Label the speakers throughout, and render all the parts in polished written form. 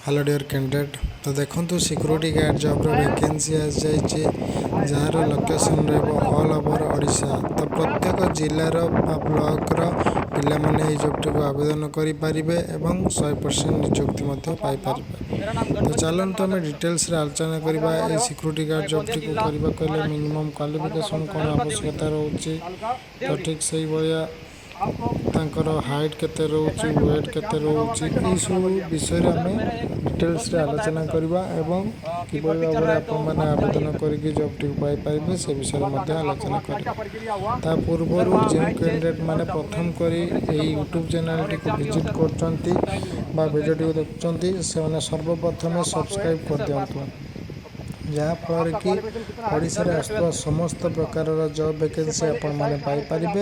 Speaker 1: Hello dear candidate. तो देखो security guard job vacancy आस जाइए जार लोकेशन ऑल ओवर ओडिशा। तो प्रत्येक जिलार ब्लॉकर पिला माने जॉबटी को आवेदन करें एवं 100% नियुक्ति पाइपर। तो चलते आम डिटेल्स आलोचना करवा सिक्योरिटी गार्ड जॉबटी को करने को मिनिमम क्वालिफिकेशन कौन आवश्यकता रोचे। तो ठीक से भाया तांकर हाइट केते रोचे, वेट केते रोचे, यही सब विषय आम डिटेल्स आलोचना करवा एवं किभली भाव में आपण मैंने आवेदन करके जॉबटी पाइपर से विषय में आलोचना करवा। पूर्व जो कैंडिडेट मैंने प्रथम करी यूट्यूब चैनल टी विजिट कर भिडियो देखुं से सर्वप्रथम सब्सक्राइब कर दिंतु, जहाँफल कि ओडिशा आसुवा समस्त प्रकार जॉब वैकेंसी आपरे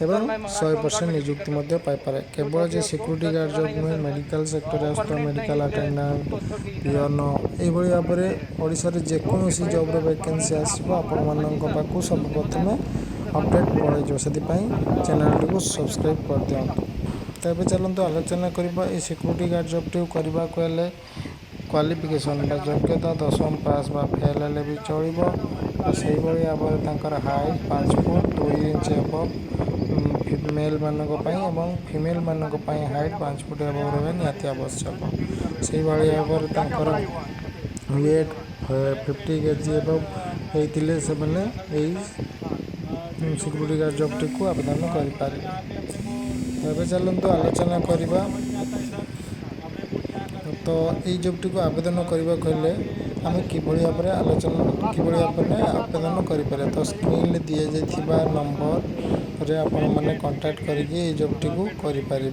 Speaker 1: एवं 100% नियुक्ति पाइपर। केवल जो सिक्योरिटी गार्ड जॉब नुहे, मेडिकल सेक्टर आसुवा मेडिकल अटेंडेंट, पियन यही भाव में ओडिशा जेकोसी जॉब वैकेंसी आसो आपको सर्वप्रथम अपडेट पड़े से चैनल टी को सब्सक्राइब कर दिंतु। तब चलते आलोचना करवा सिक्योरिटी गार्ड जॉब टी करने को क्वालिफिकेशन योग्यता 10वीं पास बा फेल हेल्ले भी चलो। से भाव में height 5 foot 2 inch above male मानक फीमेल मानक हाइट 5 फुट एबव रहा निहाती आवश्यक। से भाव में वेट 50 kg एबव होते से सिक्योरिटी गार्ड जॉब टी को आवेदन करें। चलते आलोचना करवा। तो ये जॉबटी को आवेदन करने को आम कि भाव में आलोचना कि भाव में आवेदन करें। तो स्क्रीन दि जाइए नंबर रे आपण मैंने कांटेक्ट करके जॉबटी को करें।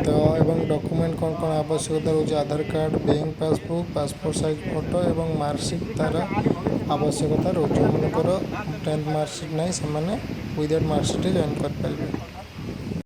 Speaker 1: तो एवं डॉक्यूमेंट कौन कौन आवश्यकता रोचे, Aadhaar card, bank passbook, passport size photo एवं मार्कशीट तार आवश्यकता रोचे। मनकर 10th मार्कशीट नहीं से विदाउट मार्कशीट जॉइन करें।